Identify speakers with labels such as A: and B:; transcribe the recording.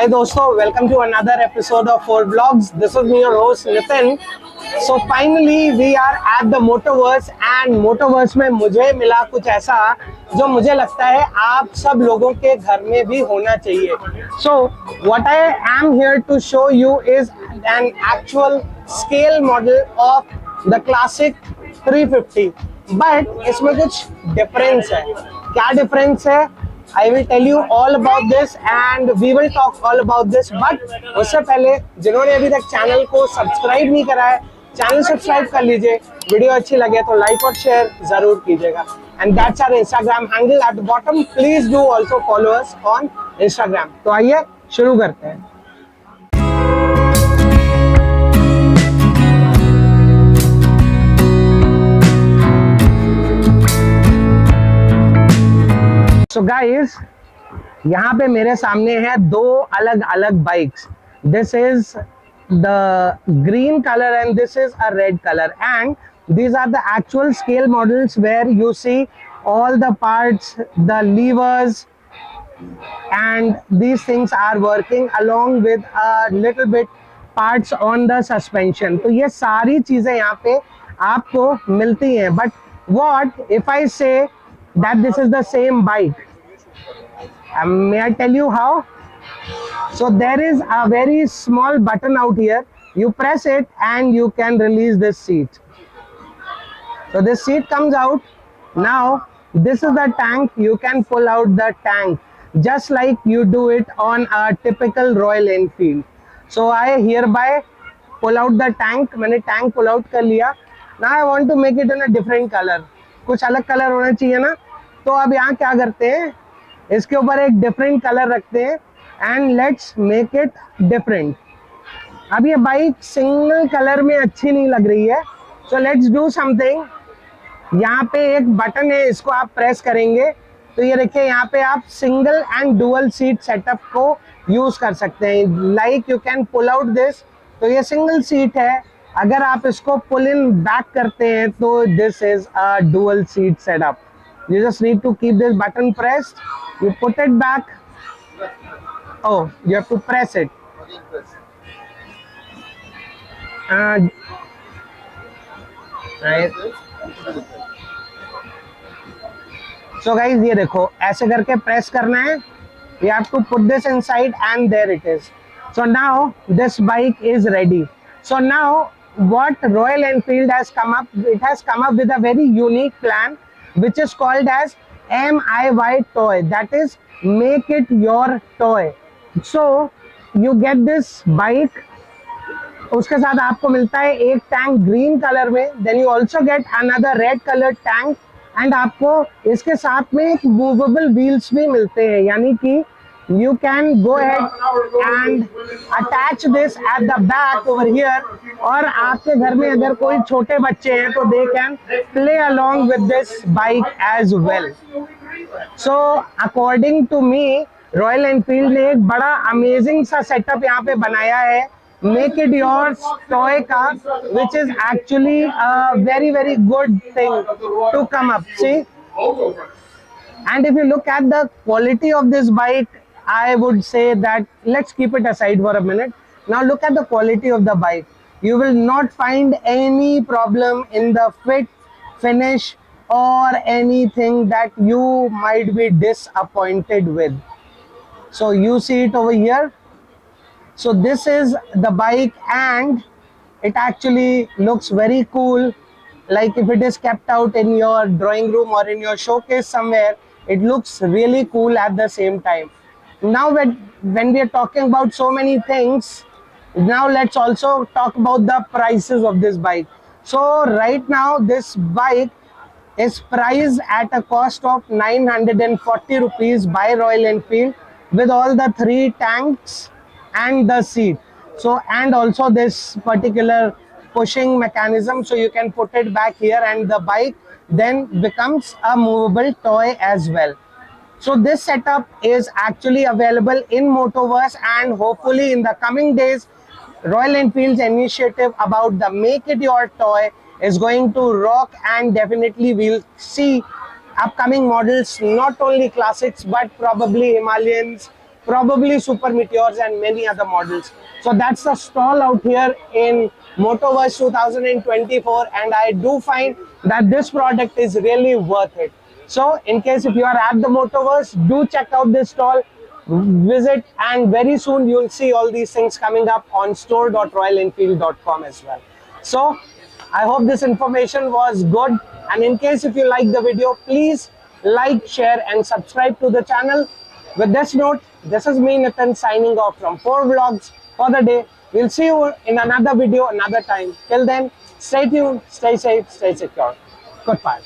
A: दोस्तों, welcome to another episode of FOAR Vlogs. This is me, your host Nitin. So finally we are at the Motoverse and Motoverse में मुझे मिला कुछ ऐसा जो मुझे लगता है आप सब लोगों के घर में भी होना चाहिए. So what I am here to show you is an actual scale model of the classic 350. But इसमें कुछ difference है. क्या difference है? I will tell you all about this and we will talk all about this. But उससे पहले जिन्होंने अभी तक चैनल को सब्सक्राइब नहीं करा है, चैनल सब्सक्राइब कर लीजिए. वीडियो अच्छी लगे तो लाइक और शेयर जरूर कीजिएगा. And that's our Instagram handle at the bottom. Please do also follow us on Instagram. तो आइए शुरू करते हैं. So guys, यहाँ पे मेरे सामने है दो अलग अलग bikes. This is the green color and this is a red color, and these are the actual scale models where you see all the parts, the levers, and these things are working along with a little bit parts on the suspension. तो ये सारी चीजें यहाँ पे आपको मिलती हैं. But what if I say that this is the same bike? May I tell you how? So there is a very small button out here. You press it and you can release this seat. So this seat comes out. Now this is the tank. You can pull out the tank just like you do it on a typical Royal Enfield. So I hereby pull out the tank. मैंने tank pull out कर लिया. Now I want to make it in a different color. कुछ अलग colour होना चाहिए ना. तो अब यहाँ क्या करते हैं, इसके ऊपर एक डिफरेंट कलर रखते हैं and let's make it different. अब ये बाइक सिंगल कलर में अच्छी नहीं लग रही है. So let's do something. यहाँ पे एक बटन है, इसको आप प्रेस करेंगे तो ये देखिए यहाँ पे आप single and dual seat setup को यूज कर सकते हैं. Like you can pull out this. तो ये सिंगल सीट है. अगर आप इसको पुल इन बैक करते हैं तो this is a dual seat setup. You just need to keep this button pressed. You put it back. Oh, you have to press it. Right. So guys, ये देखो ऐसे करके प्रेस करना है. You have to put this inside and there it is. So now this bike is ready. So now what Royal Enfield has come up, it has come up with a very unique plan, which is called as MIY toy, that is make it your toy. So you get this bike, उसके साथ आपको मिलता है एक tank green colour में, then you also get another red color tank, and आपको इसके साथ में एक मूवेबल व्हील्स भी मिलते हैं. यानी कि you can go ahead and attach this at the back over here. और आपके घर में अगर कोई छोटे बच्चे हैं तो they can play along with this bike as well. So according to me, Royal Enfield ने एक बड़ा amazing सा setup यहाँ पे बनाया है make it yours toy का, which is actually a very very good thing to come up. See, and if you look at the quality of this bike, I would say that let's keep it aside for a minute. Now look at the quality of the bike. You will not find any problem in the fit, finish, or anything that you might be disappointed with. So you see it over here. So this is the bike and it actually looks very cool. Like if it is kept out in your drawing room or in your showcase somewhere, it looks really cool at the same time. Now when we are talking about so many things, now let's also talk about the prices of this bike. So right now this bike is priced at a cost of 940 rupees by Royal Enfield with all the 3 tanks and the seat. So and also this particular pushing mechanism, so you can put it back here and the bike then becomes a movable toy as well. So this setup is actually available in Motoverse, and hopefully in the coming days Royal Enfield's initiative about the make it your toy is going to rock, and definitely we'll see upcoming models, not only classics but probably Himalayans, probably Super Meteors and many other models. So that's the stall out here in Motoverse 2024, and I do find that this product is really worth it. So in case if you are at the Motoverse, do check out this stall, visit, and very soon you'll see all these things coming up on store.royalenfield.com as well. So I hope this information was good, and in case if you like the video, please like, share and subscribe to the channel. With this note, this is me Nitin signing off from FOAR Vlogs for the day. We'll see you in another video another time. Till then, stay tuned, stay safe, stay secure. Goodbye.